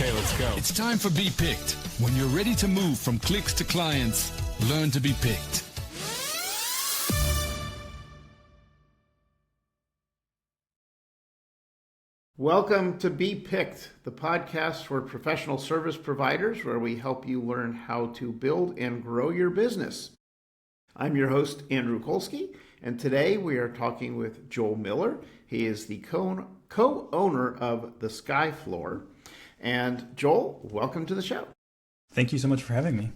Okay, let's go. It's time for Be Picked. When you're ready to move from clicks to clients, learn to be picked. Welcome to Be Picked, the podcast for professional service providers where we help you learn how to build and grow your business. I'm your host, Andrew Kolsky, and today we are talking with Joel Miller. He is the co-owner of The Sky Floor. And Joel, welcome to the show. Thank you so much for having me.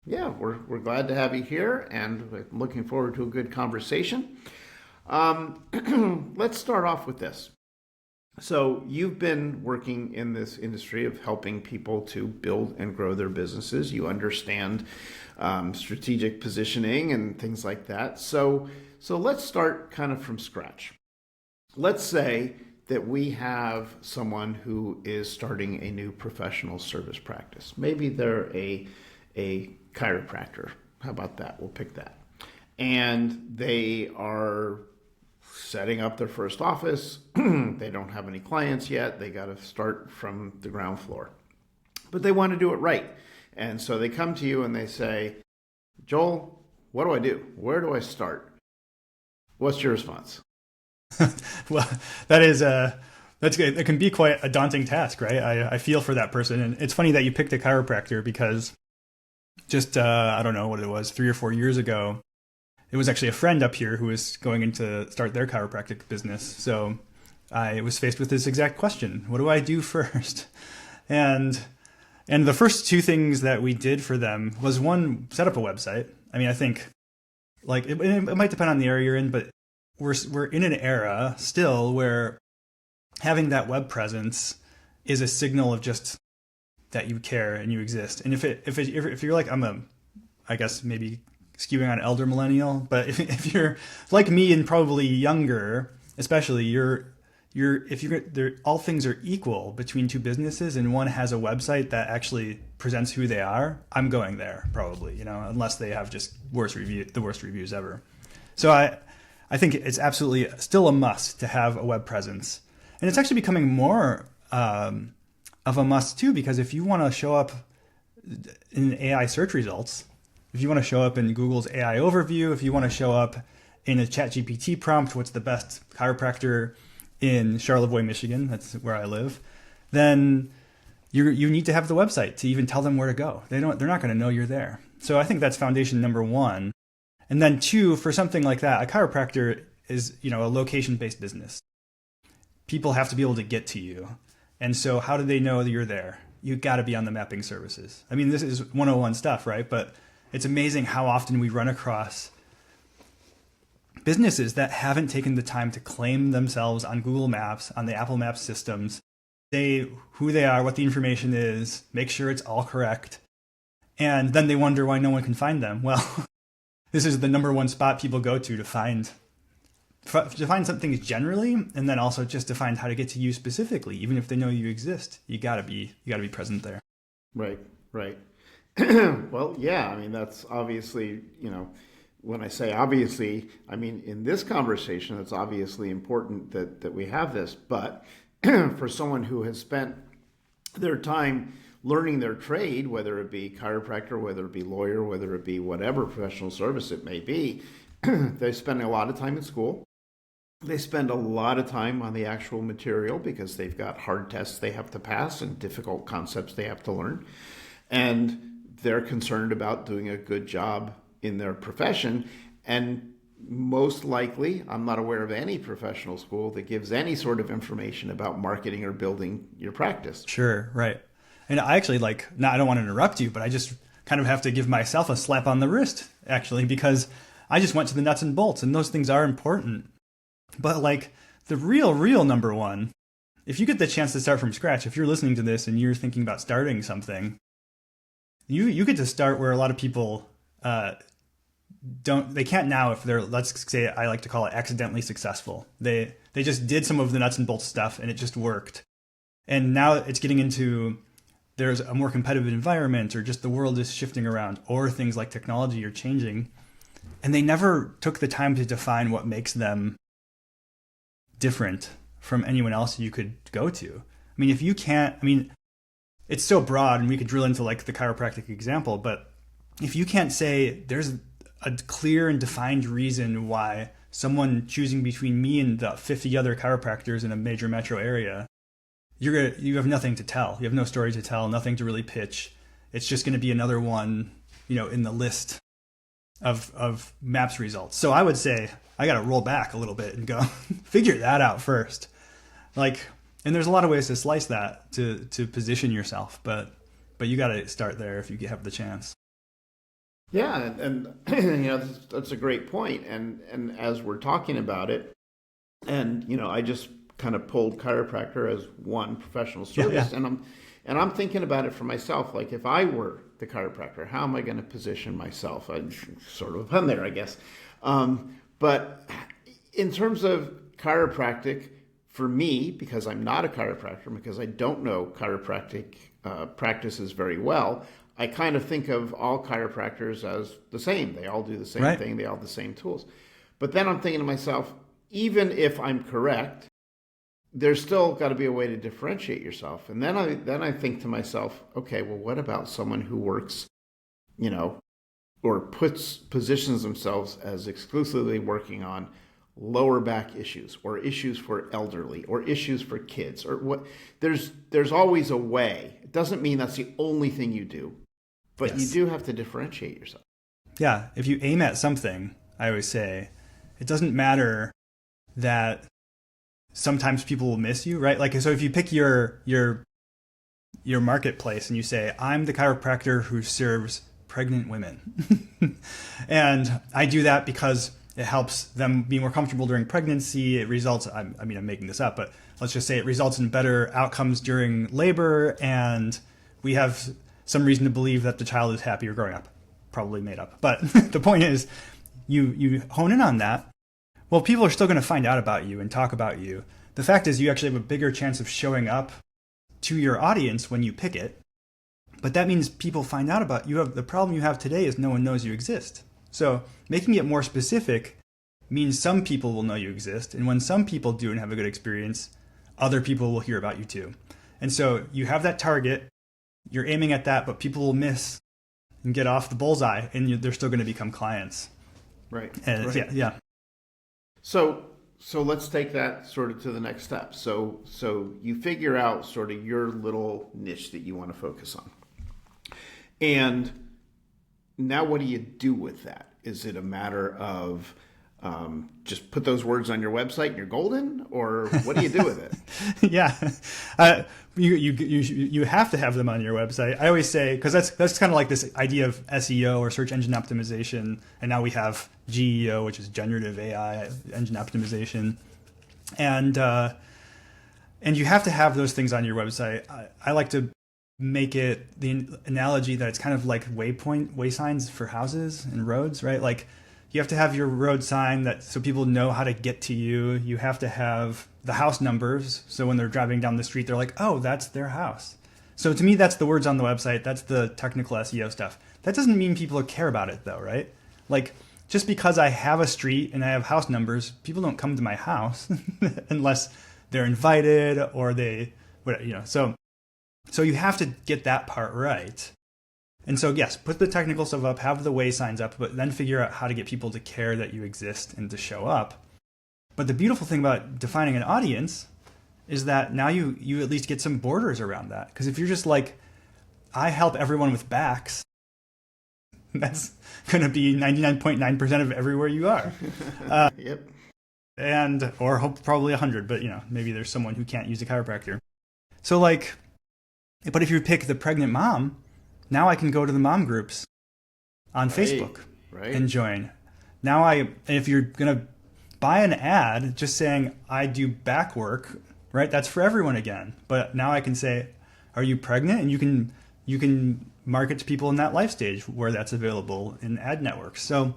Yeah, we're glad to have you here, and we're looking forward to a good conversation. Let's start off with this. So you've been working in this industry of helping people to build and grow their businesses. You understand strategic positioning and things like that. So let's start kind of from scratch. Let's say that we have someone who is starting a new professional service practice. Maybe they're a chiropractor. How about that? We'll pick that. And they are setting up their first office. They don't have any clients yet. They got to start from the ground floor. But they want to do it right. And so they come to you and they say, Joel, what do I do? Where do I start? What's your response? Well, that's good. It can be quite a daunting task, right? I feel for that person. And it's funny that you picked a chiropractor because just, I don't know what it was, 3 or 4 years ago, it was actually a friend up here who was going in to start their chiropractic business. So I was faced with this exact question. What do I do first? And the first two things that we did for them was, one, set up a website. I mean, I think like it might depend on the area you're in, but we're in an era still where having that web presence is a signal of just that you care and you exist. And if you're like, I guess maybe skewing on elder millennial, but if you're like me and probably younger, especially, all things are equal between two businesses and one has a website that actually presents who they are, I'm going there probably, unless they have just the worst reviews ever. So I think it's absolutely still a must to have a web presence. And it's actually becoming more of a must too, because if you want to show up in AI search results, if you want to show up in Google's AI overview, if you want to show up in a ChatGPT prompt, what's the best chiropractor in Charlevoix, Michigan, that's where I live, then you need to have the website to even tell them where to go. They're not going to know you're there. So I think that's foundation number one. And then two, for something like that, a chiropractor is, a location-based business. People have to be able to get to you. And so how do they know that you're there? You've got to be on the mapping services. I mean, this is 101 stuff, right? But it's amazing how often we run across businesses that haven't taken the time to claim themselves on Google Maps, on the Apple Maps systems, say who they are, what the information is, make sure it's all correct. And then they wonder why no one can find them. Well, this is the number one spot people go to find something generally, and then also just to find how to get to you specifically. Even if they know you exist, you gotta be present there. Right. Well, yeah, I mean, that's obviously, when I say obviously, I mean, in this conversation, it's obviously important that we have this. But for someone who has spent their time learning their trade, whether it be chiropractor, whether it be lawyer, whether it be whatever professional service it may be, they spend a lot of time in school. They spend a lot of time on the actual material because they've got hard tests they have to pass and difficult concepts they have to learn. And they're concerned about doing a good job in their profession. And most likely, I'm not aware of any professional school that gives any sort of information about marketing or building your practice. Sure, right. And I actually I don't want to interrupt you, but I just kind of have to give myself a slap on the wrist, actually, because I just went to the nuts and bolts, and those things are important. But the real number one, if you get the chance to start from scratch, if you're listening to this and you're thinking about starting something, you get to start where a lot of people they can't now if they're, let's say, I like to call it accidentally successful. They just did some of the nuts and bolts stuff and it just worked. And now it's getting into, there's a more competitive environment, or just the world is shifting around, or things like technology are changing. And they never took the time to define what makes them different from anyone else you could go to. I mean, if you can't, it's so broad, and we could drill into like the chiropractic example, but if you can't say there's a clear and defined reason why someone choosing between me and the 50 other chiropractors in a major metro area, you have nothing to tell. You have no story to tell, nothing to really pitch. It's just going to be another one, in the list of MAPS results. So I would say I got to roll back a little bit and go figure that out first. And there's a lot of ways to slice that to position yourself, but you got to start there if you have the chance. Yeah, and that's a great point. And as we're talking about it, and I just kind of pulled chiropractor as one professional service, yeah. and I'm thinking about it for myself. Like, if I were the chiropractor, how am I going to position myself? I'd sort of been there, I guess. But in terms of chiropractic, for me, because I'm not a chiropractor, because I don't know chiropractic practices very well, I kind of think of all chiropractors as the same. They all do the same right. thing. They all have the same tools. But then I'm thinking to myself, even if I'm correct, there's still got to be a way to differentiate yourself. And then I think to myself, okay, well, what about someone who works, or positions themselves as exclusively working on lower back issues, or issues for elderly, or issues for kids, or what? There's always a way. It doesn't mean that's the only thing you do, but yes. You do have to differentiate yourself. Yeah. If you aim at something, I always say, it doesn't matter that sometimes people will miss you, right? So if you pick your marketplace and you say, I'm the chiropractor who serves pregnant women, and I do that because it helps them be more comfortable during pregnancy. It results, I'm making this up, but let's just say it results in better outcomes during labor, and we have some reason to believe that the child is happier growing up. Probably made up. But the point is, you hone in on that. Well, people are still going to find out about you and talk about you. The fact is, you actually have a bigger chance of showing up to your audience when you pick it. But that means people find out about you. The problem you have today is no one knows you exist. So making it more specific means some people will know you exist. And when some people do and have a good experience, other people will hear about you too. And so you have that target, you're aiming at that, but people will miss and get off the bullseye, and they're still going to become clients. Right. And right. Yeah. So let's take that sort of to the next step. So you figure out sort of your little niche that you want to focus on. And now what do you do with that? Is it a matter of just put those words on your website and you're golden, or what do you do with it? Yeah, you have to have them on your website. I always say, because that's kind of like this idea of SEO or search engine optimization, and now we have GEO, which is generative AI engine optimization, and you have to have those things on your website. I like to make it the analogy that it's kind of like way signs for houses and roads, right? Like, you have to have your road sign so people know how to get to you. You have to have the house numbers, so when they're driving down the street, they're like, oh, that's their house. So to me, that's the words on the website. That's the technical SEO stuff. That doesn't mean people care about it, though, right? Like, just because I have a street and I have house numbers, people don't come to my house unless they're invited or So you have to get that part right. And so, yes, put the technical stuff up, have the way signs up, but then figure out how to get people to care that you exist and to show up. But the beautiful thing about defining an audience is that now you at least get some borders around that. Because if you're just like, I help everyone with backs, that's going to be 99.9% of everywhere you are. Yep. Or probably 100, but maybe there's someone who can't use a chiropractor. So but if you pick the pregnant mom, now I can go to the mom groups on Facebook and join. Now if you're going to buy an ad just saying I do back work, right? That's for everyone again. But now I can say, are you pregnant? And you can market to people in that life stage where that's available in ad networks. So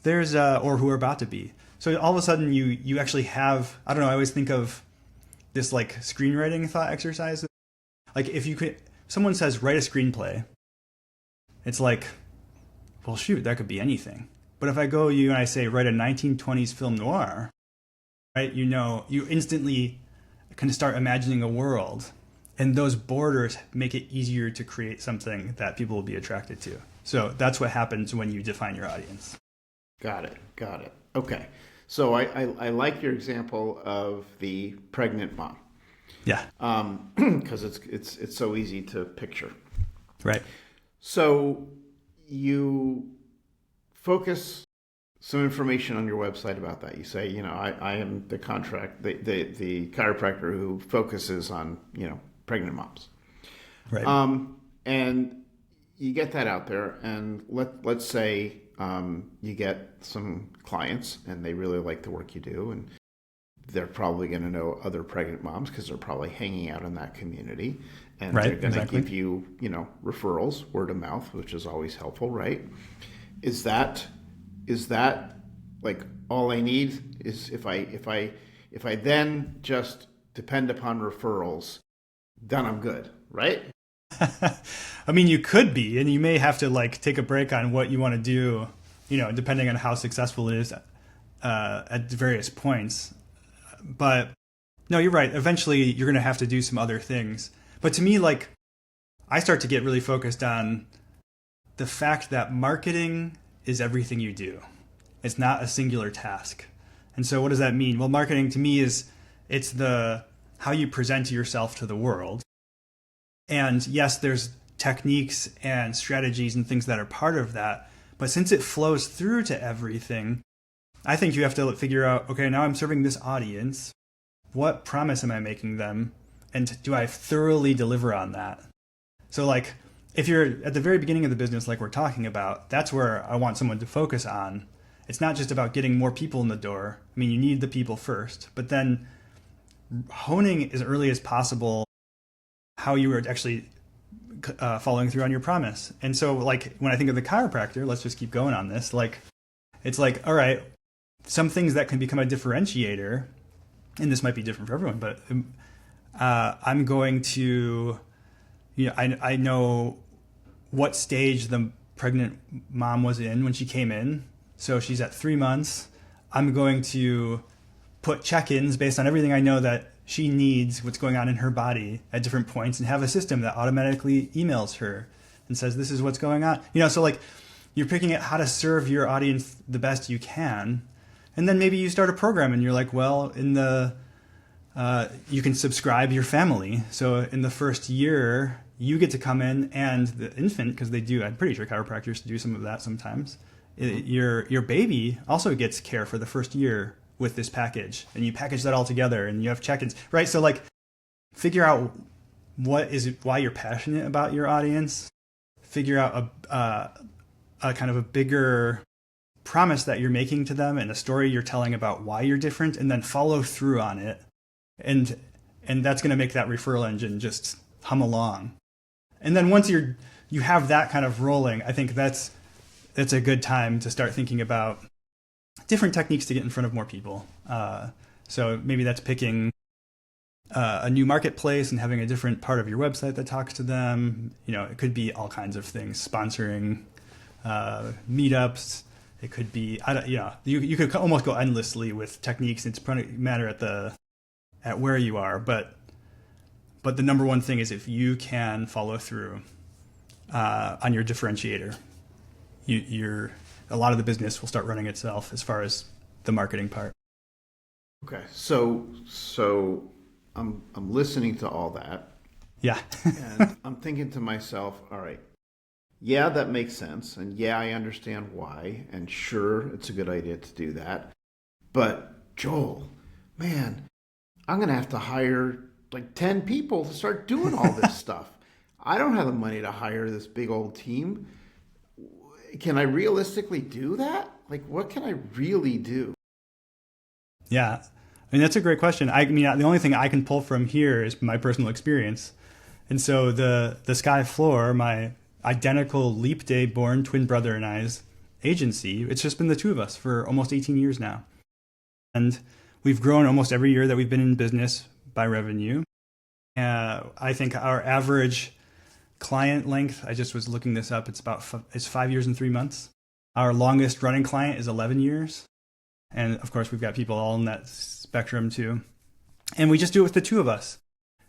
there's or who are about to be. So all of a sudden you actually have, I don't know, I always think of this like screenwriting thought exercise. Like if someone says write a screenplay, it's like, well, shoot, that could be anything. But if I go you and I say write a 1920s film noir, right? You instantly can start imagining a world, And those borders make it easier to create something that people will be attracted to. So that's what happens when you define your audience. Got it. Okay. So I like your example of the pregnant mom. Yeah. Because it's so easy to picture. Right. So you focus some information on your website about that. You say, I am the chiropractor who focuses on, pregnant moms. Right. And you get that out there, and let's say you get some clients and they really like the work you do, and they're probably going to know other pregnant moms because they're probably hanging out in that community, and right, they're going to exactly. give you, referrals, word of mouth, which is always helpful, right? Is that like all I need? Is if I then just depend upon referrals, then I'm good, right? I mean, you could be, and you may have to like take a break on what you want to do, depending on how successful it is at various points. But no, you're right. Eventually, you're going to have to do some other things. But to me, like, I start to get really focused on the fact that marketing is everything you do. It's not a singular task. And so what does that mean? Well, marketing to me it's how you present yourself to the world. And yes, there's techniques and strategies and things that are part of that. But since it flows through to everything, I think you have to figure out, okay, now I'm serving this audience. What promise am I making them? And do I thoroughly deliver on that? So like, if you're at the very beginning of the business, like we're talking about, that's where I want someone to focus on. It's not just about getting more people in the door. I mean, you need the people first, but then honing as early as possible how you are actually following through on your promise. And so like when I think of the chiropractor, let's just keep going on this. Like, it's like, all right, some things that can become a differentiator, and this might be different for everyone, but I'm going to, I know what stage the pregnant mom was in when she came in. So she's at 3 months. I'm going to put check-ins based on everything I know that she needs, what's going on in her body at different points, and have a system that automatically emails her and says, this is what's going on. So like you're picking at how to serve your audience the best you can. And then maybe you start a program and you're like, well, you can subscribe your family. So in the first year, you get to come in, and the infant, because they do, I'm pretty sure chiropractors do some of that sometimes. Your baby also gets care for the first year with this package, and you package that all together, and you have check-ins, right? So like, figure out why you're passionate about your audience. Figure out a kind of a bigger promise that you're making to them, and a story you're telling about why you're different, and then follow through on it. And that's going to make that referral engine just hum along. And then once you have that kind of rolling, I think that's a good time to start thinking about different techniques to get in front of more people. So maybe that's picking a new marketplace and having a different part of your website that talks to them. It could be all kinds of things, sponsoring meetups. It could be, you could almost go endlessly with techniques. It's probably a matter at where you are, but the number one thing is if you can follow through on your differentiator, a lot of the business will start running itself as far as the marketing part. Okay, so I'm listening to all that. Yeah. And I'm thinking to myself, all right, yeah, that makes sense, and yeah, I understand why, and sure, it's a good idea to do that. But Joel, man, I'm going to have to hire like 10 people to start doing all this stuff. I don't have the money to hire this big old team. Can I realistically do that? Like, what can I really do? Yeah. I mean, that's a great question. I mean, the only thing I can pull from here is my personal experience. And so the Sky Floor, my identical Leap Day born twin brother and I's agency, it's just been the two of us for almost 18 years now. And we've grown almost every year that we've been in business by revenue. I think our average client length, I just was looking this up, it's 5 years and 3 months. Our longest running client is 11 years. And of course, we've got people all in that spectrum too. And we just do it with the two of us.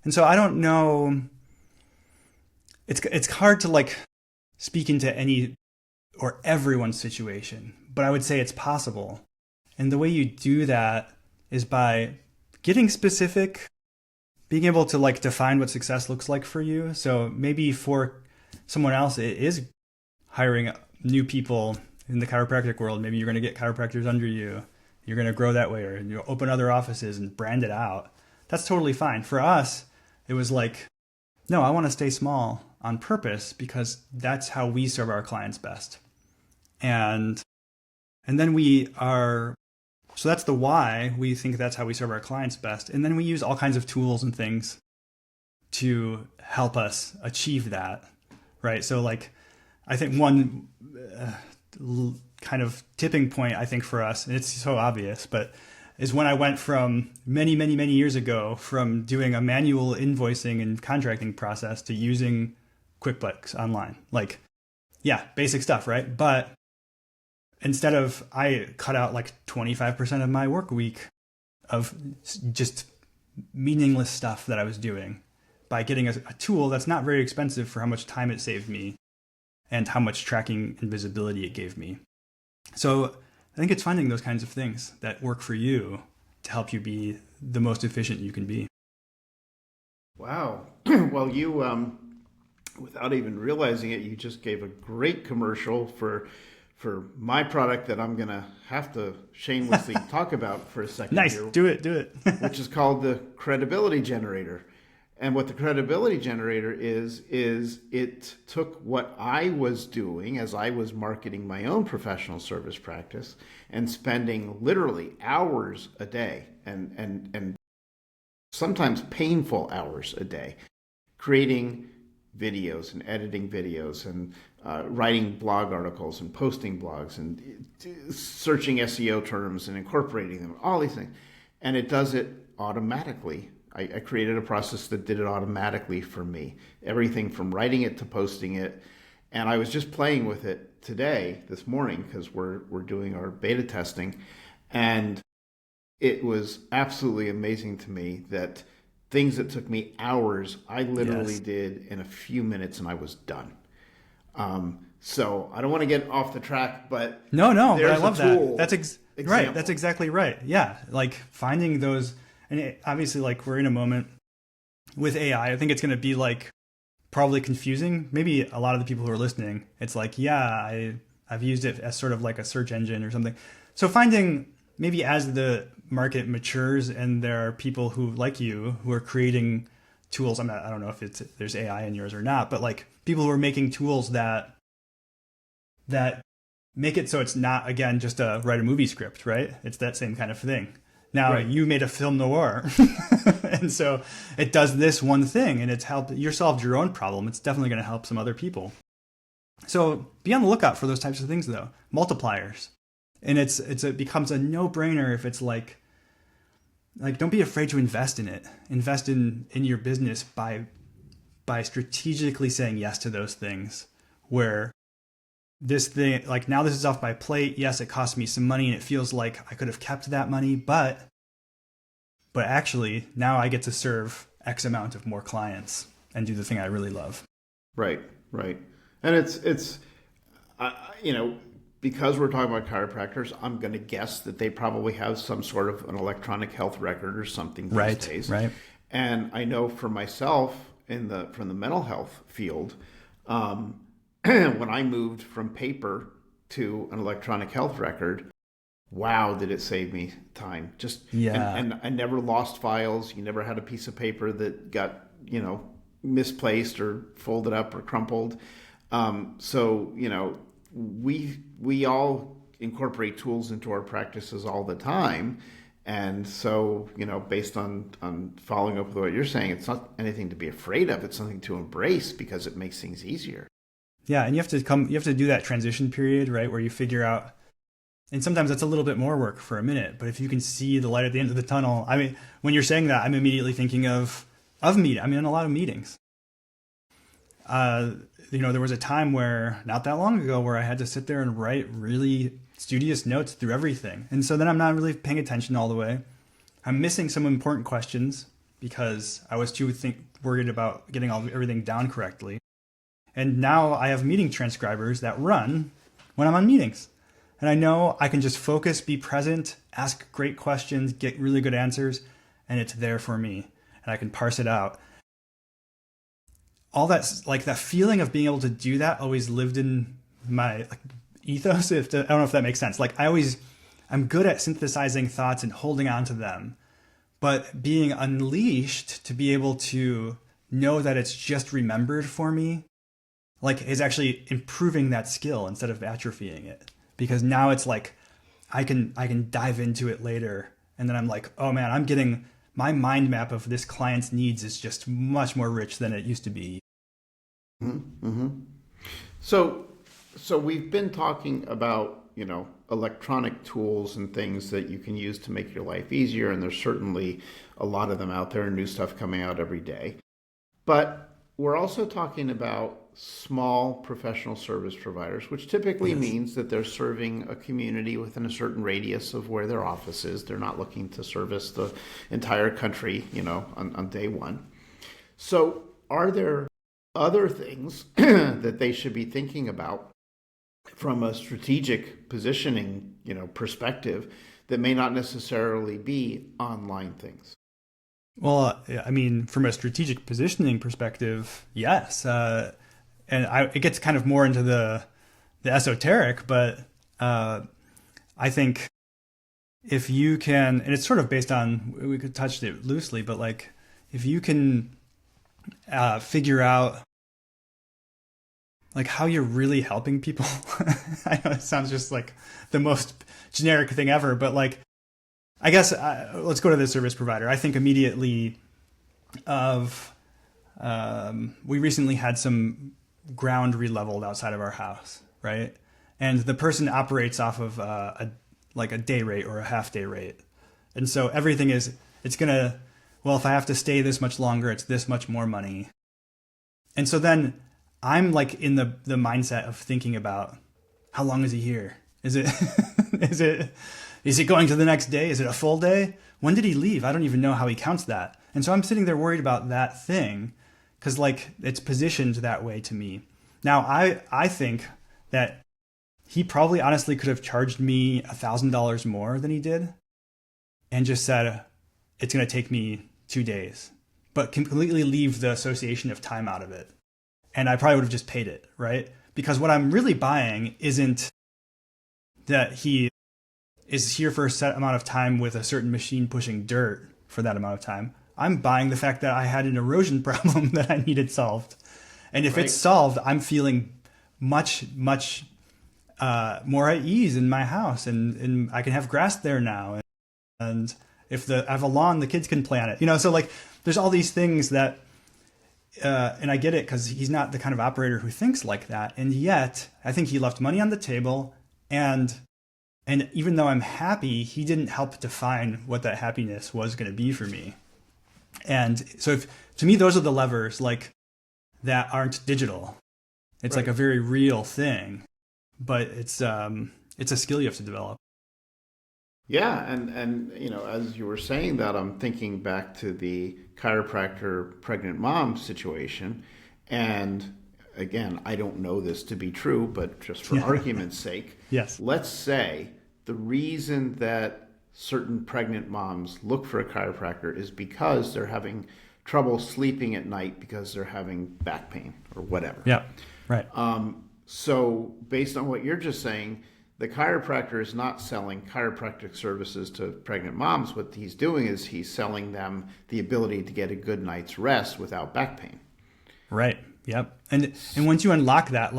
And so I don't know, it's hard to like speak into any or everyone's situation, but I would say it's possible. And the way you do that is by getting specific, being able to like define what success looks like for you. So maybe for someone else, it is hiring new people in the chiropractic world. Maybe you're going to get chiropractors under you. You're going to grow that way, or you open other offices and brand it out. That's totally fine. For us, it was like, no, I want to stay small on purpose because that's how we serve our clients best. And then so that's the why. We think that's how we serve our clients best. And then we use all kinds of tools and things to help us achieve that, right? So like, I think one kind of tipping point, I think for us, and it's so obvious, but is when I went from many, many, many years ago from doing a manual invoicing and contracting process to using QuickBooks Online. Like, yeah, basic stuff, right? But instead of, I cut out like 25% of my work week of just meaningless stuff that I was doing by getting a tool that's not very expensive for how much time it saved me and how much tracking and visibility it gave me. So I think it's finding those kinds of things that work for you to help you be the most efficient you can be. Wow. Well, you, without even realizing it, you just gave a great commercial for my product that I'm going to have to shamelessly talk about for a second. Nice. Here, Do it. which is called the credibility generator. And what the credibility generator is it took what I was doing as I was marketing my own professional service practice and spending literally hours a day and sometimes painful hours a day creating videos and editing videos and writing blog articles and posting blogs and searching SEO terms and incorporating them, all these things. And it does it automatically. I created a process that did it automatically for me. Everything from writing it to posting it. And I was just playing with it this morning, because we're doing our beta testing. And it was absolutely amazing to me that things that took me hours, I literally did in a few minutes and I was done. So I don't want to get off the track, but no, but I love that. That's right. That's exactly right. Yeah. Like finding those, and obviously like we're in a moment with AI. I think it's going to be like probably confusing. Maybe a lot of the people who are listening, it's like, yeah, I've used it as sort of like a search engine or something. So finding maybe as the market matures and there are people who like you who are creating tools. I don't know if there's AI in yours or not, but like people who are making tools that make it so it's not, again, just a write a movie script, right? It's that same kind of thing. Now right. You made a film noir, and so it does this one thing, and it's helped you solved your own problem. It's definitely going to help some other people. So be on the lookout for those types of things, though, multipliers, and it becomes a no-brainer if it's like don't be afraid to invest in it. Invest in your business by strategically saying yes to those things. Where this thing, like now this is off my plate. Yes, it cost me some money and it feels like I could have kept that money, but actually now I get to serve X amount of more clients and do the thing I really love. Right. And it's because we're talking about chiropractors, I'm going to guess that they probably have some sort of an electronic health record or something these days. Right. And I know for myself from the mental health field, when I moved from paper to an electronic health record, wow, did it save me time. And I never lost files. You never had a piece of paper that got, misplaced or folded up or crumpled. So we all incorporate tools into our practices all the time. And so, based on following up with what you're saying, it's not anything to be afraid of. It's something to embrace because it makes things easier. Yeah, and you have to do that transition period, right, where you figure out, and sometimes that's a little bit more work for a minute, but if you can see the light at the end of the tunnel, I mean, when you're saying that, I'm immediately thinking of meeting. I'm in a lot of meetings. There was a time where, not that long ago, where I had to sit there and write really studious notes through everything. And so then I'm not really paying attention all the way. I'm missing some important questions. because I was too worried about getting everything down correctly. And now I have meeting transcribers that run when I'm on meetings. And I know I can just focus, be present, ask great questions, get really good answers, and it's there for me. And I can parse it out. All that's like that feeling of being able to do that always lived in my ethos. I don't know if that makes sense. Like I'm good at synthesizing thoughts and holding on to them, but being unleashed to be able to know that it's just remembered for me, like is actually improving that skill instead of atrophying it. Because now it's like I can dive into it later, and then I'm like, oh man, I'm getting my mind map of this client's needs is just much more rich than it used to be. Mm-hmm. So we've been talking about, electronic tools and things that you can use to make your life easier. And there's certainly a lot of them out there, new stuff coming out every day. But we're also talking about small professional service providers, which typically means that they're serving a community within a certain radius of where their office is. They're not looking to service the entire country, on day one. So are there other things that they should be thinking about from a strategic positioning, perspective that may not necessarily be online things? Well, I mean, from a strategic positioning perspective, yes. It gets kind of more into the esoteric, but I think if you can, and it's sort of based on, we could touch it loosely, but like if you can figure out like how you're really helping people. I know it sounds just like the most generic thing ever, but like, I guess let's go to the service provider. I think immediately of, we recently had some ground re-leveled outside of our house, right? And the person operates off of a day rate or a half day rate. And so everything is, if I have to stay this much longer, it's this much more money. And so then I'm like in the mindset of thinking about how long is he here? Is it is it going to the next day? Is it a full day? When did he leave? I don't even know how he counts that. And so I'm sitting there worried about that thing because like it's positioned that way to me. Now I think that he probably honestly could have charged me $1,000 more than he did and just said it's going to take me 2 days, but completely leave the association of time out of it. And I probably would have just paid it, right? Because what I'm really buying isn't that he is here for a set amount of time with a certain machine pushing dirt for that amount of time. I'm buying the fact that I had an erosion problem that I needed solved. And if it's solved, I'm feeling much, much more at ease in my house. And I can have grass there now. And if I have a lawn, the kids can play on it. So like there's all these things that, and I get it because he's not the kind of operator who thinks like that. And yet I think he left money on the table. And even though I'm happy, he didn't help define what that happiness was going to be for me. And so to me, those are the levers like that aren't digital. It's like a very real thing, but it's a skill you have to develop. Yeah, and as you were saying that, I'm thinking back to the chiropractor pregnant mom situation. And again, I don't know this to be true, but just for argument's sake, yes. Let's say the reason that certain pregnant moms look for a chiropractor is because they're having trouble sleeping at night because they're having back pain or whatever. Yeah, right. So based on what you're just saying, the chiropractor is not selling chiropractic services to pregnant moms. What he's doing is he's selling them the ability to get a good night's rest without back pain. Right. Yep. And once you unlock that,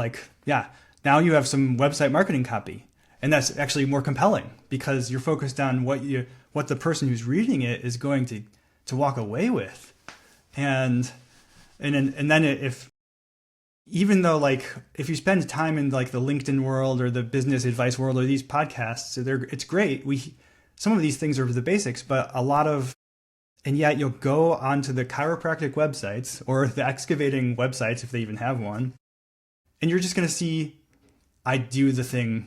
now you have some website marketing copy. And that's actually more compelling because you're focused on what the person who's reading it is going to walk away with. And then even though if you spend time in the LinkedIn world or the business advice world or these podcasts, it's great. Some of these things are the basics, but and yet you'll go onto the chiropractic websites or the excavating websites if they even have one, and you're just going to see, I do the thing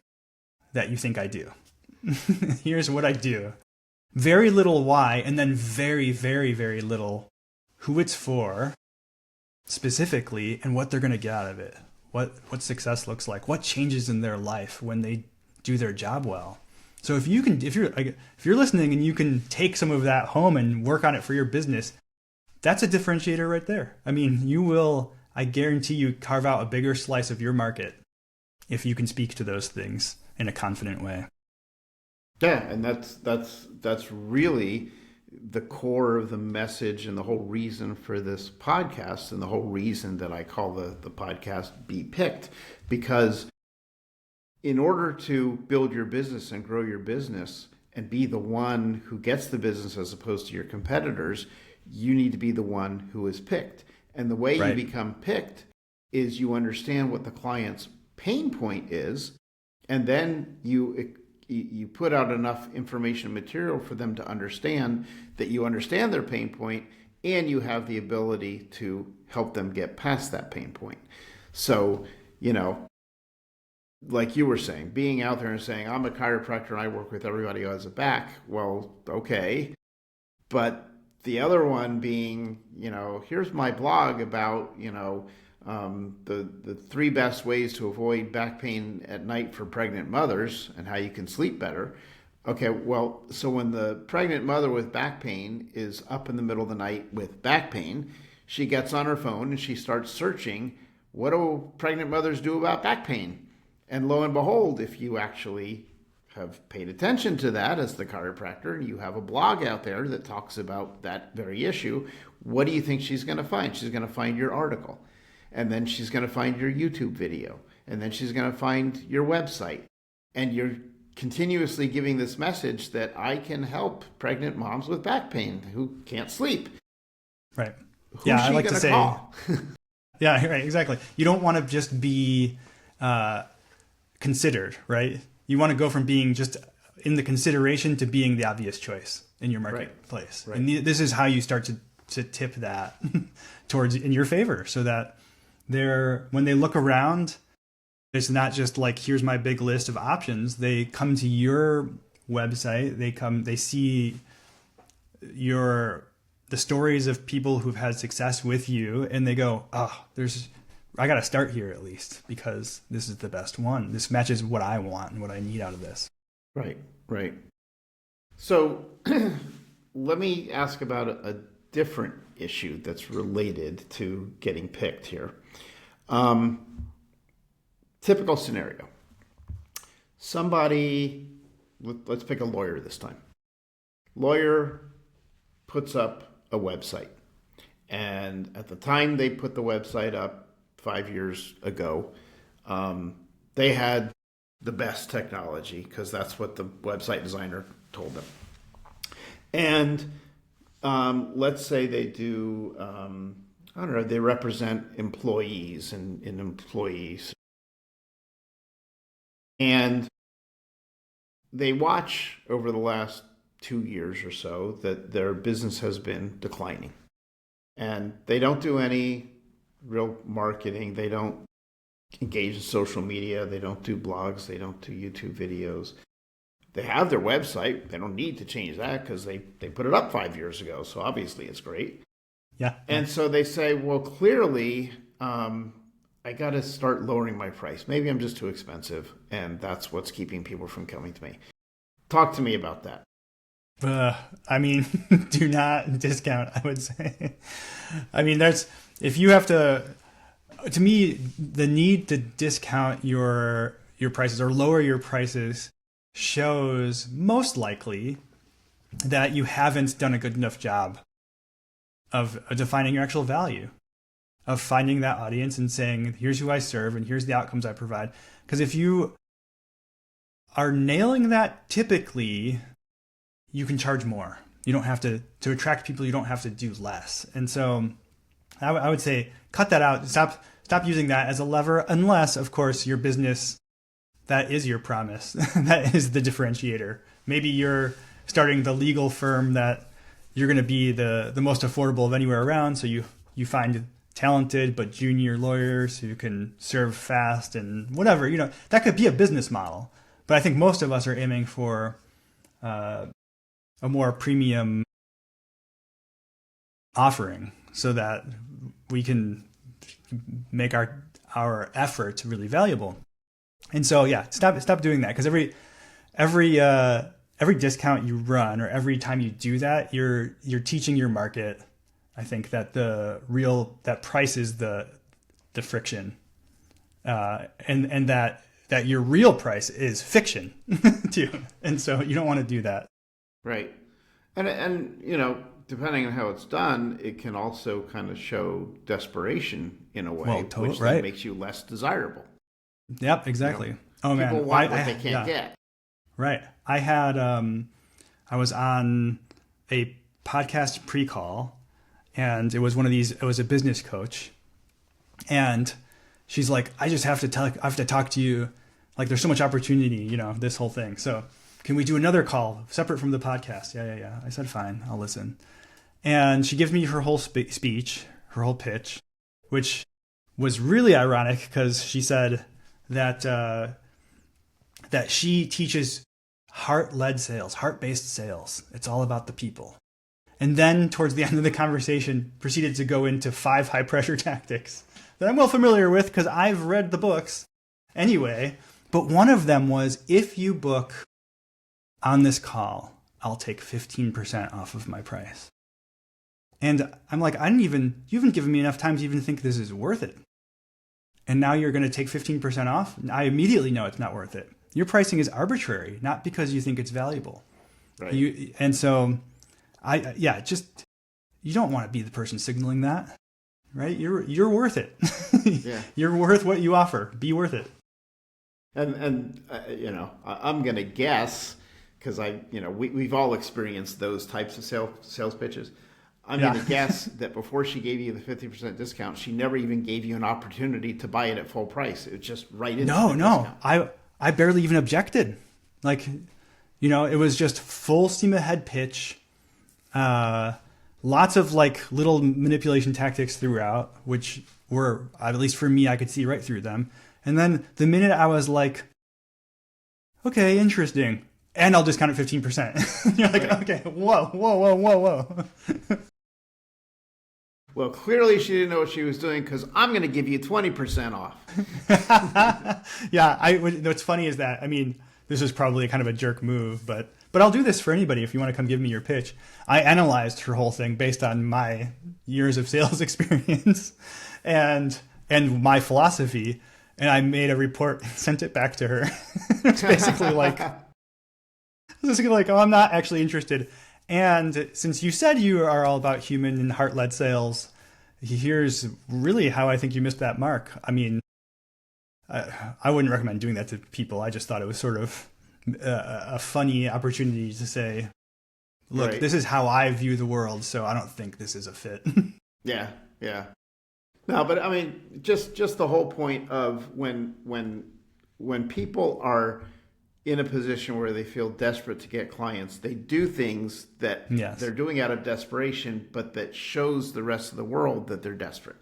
that you think I do. Here's what I do. very little why, and then very, very, very little who it's for specifically and what they're going to get out of it. What success looks like, what changes in their life when they do their job well. So if you're listening and you can take some of that home and work on it for your business, that's a differentiator right there. I mean, you will, I guarantee you, carve out a bigger slice of your market if you can speak to those things in a confident way. Yeah, and that's really the core of the message and the whole reason for this podcast, and the whole reason that I call the podcast Be Picked, because in order to build your business and grow your business and be the one who gets the business as opposed to your competitors, you need to be the one who is picked. And the way you become picked is you understand what the client's pain point is, and then you put out enough information and material for them to understand that you understand their pain point, and you have the ability to help them get past that pain point. So, like you were saying, being out there and saying, I'm a chiropractor and I work with everybody who has a back. Well, okay. But the other one being, here's my blog about, the 3 best ways to avoid back pain at night for pregnant mothers and how you can sleep better. Okay, well, so when the pregnant mother with back pain is up in the middle of the night with back pain, she gets on her phone and she starts searching, what do pregnant mothers do about back pain? And lo and behold, if you actually have paid attention to that as the chiropractor, and you have a blog out there that talks about that very issue, what do you think she's going to find? She's going to find your article. And then she's going to find your YouTube video. And then she's going to find your website. And you're continuously giving this message that I can help pregnant moms with back pain who can't sleep. Right. Who's yeah, she I like to say, call? Yeah, right, exactly. You don't want to just be considered, right? You want to go from being just in the consideration to being the obvious choice in your marketplace. Right. And this is how you start to tip that towards in your favor, so that when they look around, it's not just like, here's my big list of options. They come to your website, they see the stories of people who've had success with you, and they go, I got to start here at least, because this is the best one. This matches what I want and what I need out of this. Right. So let me ask about a different issue that's related to getting picked here. Typical scenario. Somebody, let's pick a lawyer this time. Lawyer puts up a website. And at the time they put the website up 5 years ago, they had the best technology, because that's what the website designer told them. And let's say they do, they represent employees and employees. And they watch over the last 2 years or so that their business has been declining. And they don't do any real marketing. They don't engage in social media. They don't do blogs. They don't do YouTube videos. They have their website. They don't need to change that because they put it up 5 years ago. So obviously it's great. Yeah. And so they say, well, clearly I got to start lowering my price. Maybe I'm just too expensive, and that's what's keeping people from coming to me. Talk to me about that. Do not discount, I would say. If you have to me, the need to discount your prices or lower your prices shows most likely that you haven't done a good enough job of defining your actual value, of finding that audience and saying, here's who I serve and here's the outcomes I provide. Because if you are nailing that, typically you can charge more. You don't have to attract people. You don't have to do less. And so I would say cut that out. Stop using that as a lever, unless, of course, your business, that is your promise. That is the differentiator. Maybe you're starting the legal firm that you're going to be the most affordable of anywhere around. So you find talented but junior lawyers who can serve fast and whatever. That could be a business model. But I think most of us are aiming for a more premium offering so that we can make our effort really valuable. And so, yeah, stop doing that, because every discount you run, or every time you do that, you're teaching your market, I think, that that price is the friction, and that your real price is fiction too. And so you don't want to do that. Right. And you know, depending on how it's done, it can also kind of show desperation in a way, which then makes you less desirable. Yep, exactly. You know, oh man, people want what they can't get. Right. I had I was on a podcast pre-call, and it was a business coach, and she's like, I have to talk to you. Like, there's so much opportunity, you know, this whole thing. So can we do another call separate from the podcast? Yeah. I said, fine, I'll listen. And she gives me her whole speech, her whole pitch, which was really ironic, because she said that she teaches heart-based sales. It's all about the people. And then towards the end of the conversation, proceeded to go into 5 high-pressure tactics that I'm well familiar with because I've read the books anyway. But one of them was, if you book on this call, I'll take 15% off of my price. And I'm like, you haven't given me enough time to even think this is worth it. And now you're going to take 15% off? I immediately know it's not worth it. Your pricing is arbitrary, not because you think it's valuable. Right. And so, you don't want to be the person signaling that, right? You're worth it. Yeah. You're worth what you offer. Be worth it. And you know, I'm going to guess, because we've all experienced those types of sales pitches. I'm going to guess that before she gave you the 50% discount, she never even gave you an opportunity to buy it at full price. It was just right into the discount. I barely even objected. Like, you know, it was just full steam ahead pitch. Lots of like little manipulation tactics throughout, which were, at least for me, I could see right through them. And then the minute I was like, okay, interesting, and I'll discount it 15%. You're like, right. Okay, whoa. Well, clearly she didn't know what she was doing, because I'm going to give you 20% off. Yeah, what's funny is that, I mean, this is probably kind of a jerk move, but I'll do this for anybody if you want to come give me your pitch. I analyzed her whole thing based on my years of sales experience and my philosophy, and I made a report and sent it back to her. It's basically like, oh, I'm not actually interested. And since you said you are all about human and heart-led sales, here's really how I think you missed that mark. I mean, I wouldn't recommend doing that to people. I just thought it was sort of a funny opportunity to say, look, This is how I view the world, so I don't think this is a fit. Yeah. No, but I mean, just the whole point of when people are in a position where they feel desperate to get clients, they do things that they're doing out of desperation, but that shows the rest of the world that they're desperate.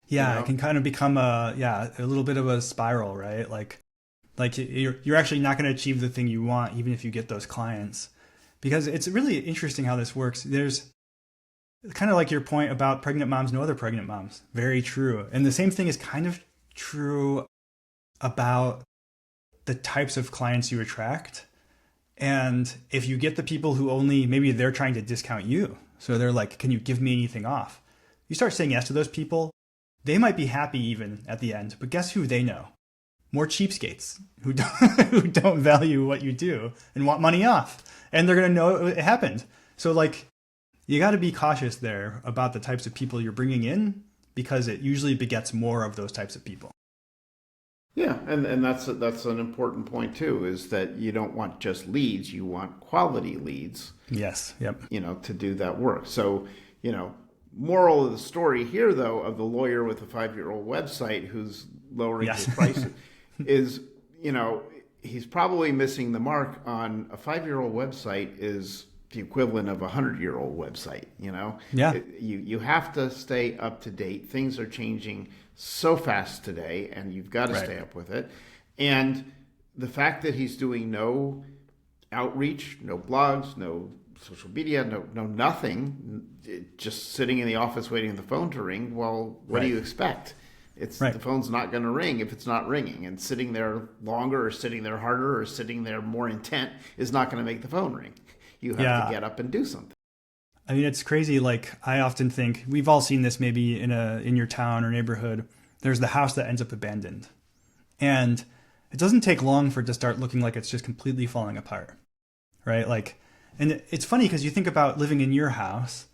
Yeah, you know? It can kind of become a little bit of a spiral, right? Like you're actually not going to achieve the thing you want, even if you get those clients, because it's really interesting how this works. There's kind of like your point about pregnant moms know other pregnant moms. Very true. And the same thing is kind of true about the types of clients you attract. And if you get the people who maybe they're trying to discount you. So they're like, can you give me anything off? You start saying yes to those people. They might be happy even at the end, but guess who they know? More cheapskates who don't value what you do and want money off. And they're going to know it happened. So like, you got to be cautious there about the types of people you're bringing in, because it usually begets more of those types of people. Yeah, and that's an important point too, is that you don't want just leads, you want quality leads. Yes, yep. You know, to do that work. So, you know, moral of the story here, though, of the lawyer with a 5-year-old website who's lowering his prices is, you know, he's probably missing the mark on a 5-year-old website is the equivalent of a 100-year-old website, you know? Yeah. You have to stay up to date. Things are changing so fast today, and you've got to stay up with it. And the fact that he's doing no outreach, no blogs, no social media, no nothing, just sitting in the office waiting for the phone to ring. Well, what do you expect? The phone's not going to ring if it's not ringing, and sitting there longer or sitting there harder or sitting there more intent is not going to make the phone ring. You have to get up and do something. I mean, it's crazy. Like, I often think we've all seen this maybe in your town or neighborhood. There's the house that ends up abandoned, and it doesn't take long for it to start looking like it's just completely falling apart, right? Like, and it's funny because you think about living in your house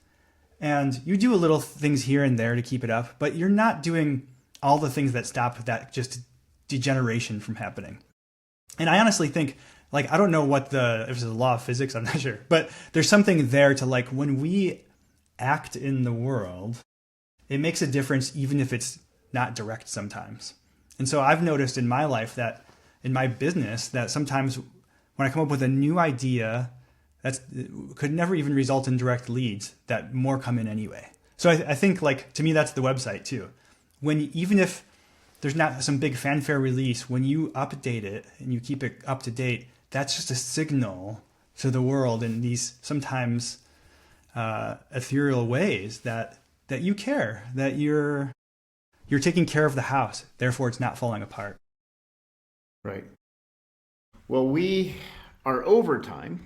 and you do a little things here and there to keep it up, but you're not doing all the things that stop that just degeneration from happening. And I honestly think, like, I don't know if it's a law of physics, I'm not sure, but there's something there to, like, when we act in the world, it makes a difference even if it's not direct sometimes. And so I've noticed in my life that in my business that sometimes when I come up with a new idea that could never even result in direct leads, that more come in anyway. So I think, like, to me, that's the website too. Even if there's not some big fanfare release, when you update it and you keep it up to date, that's just a signal to the world in these sometimes ethereal ways that you care, that you're taking care of the house, therefore it's not falling apart. Right. Well, we are over time,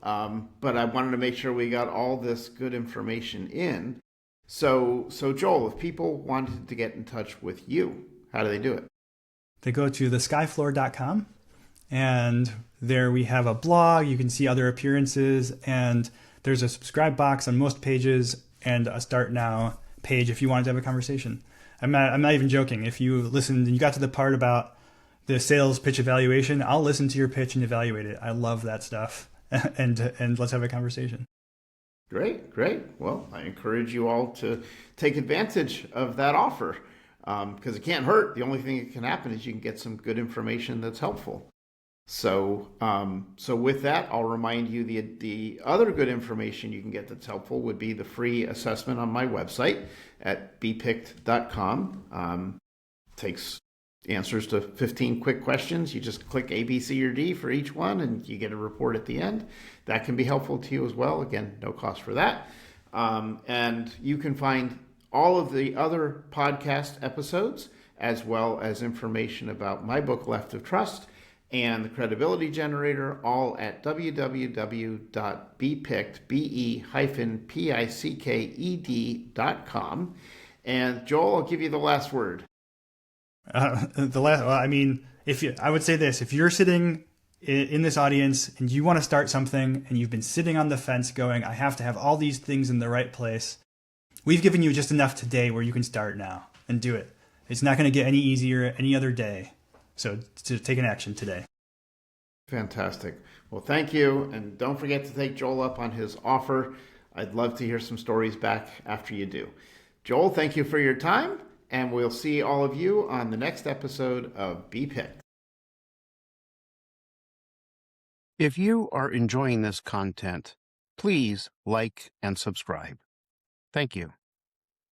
but I wanted to make sure we got all this good information in. So Joel, if people wanted to get in touch with you, how do they do it? They go to theskyfloor.com, and there we have a blog. You can see other appearances, and there's a subscribe box on most pages and a Start Now page if you wanted to have a conversation. I'm not even joking. If you listened and you got to the part about the sales pitch evaluation, I'll listen to your pitch and evaluate it. I love that stuff. And let's have a conversation. Great. Well, I encourage you all to take advantage of that offer because it can't hurt. The only thing that can happen is you can get some good information that's helpful. So with that, I'll remind you the other good information you can get that's helpful would be the free assessment on my website at bepicked.com. Takes answers to 15 quick questions. You just click A, B, C, or D for each one, and you get a report at the end. That can be helpful to you as well. Again, no cost for that. And you can find all of the other podcast episodes, as well as information about my book, Left of Trust, and the Credibility Generator, all at www.bepicked.com. And Joel, I'll give you the last word. I would say this: if you're sitting in this audience and you want to start something and you've been sitting on the fence going, I have to have all these things in the right place, we've given you just enough today where you can start now and do it. It's not going to get any easier any other day. So to take an action today. Fantastic. Well, thank you. And don't forget to take Joel up on his offer. I'd love to hear some stories back after you do. Joel, thank you for your time. And we'll see all of you on the next episode of Be Picked. If you are enjoying this content, please like and subscribe. Thank you.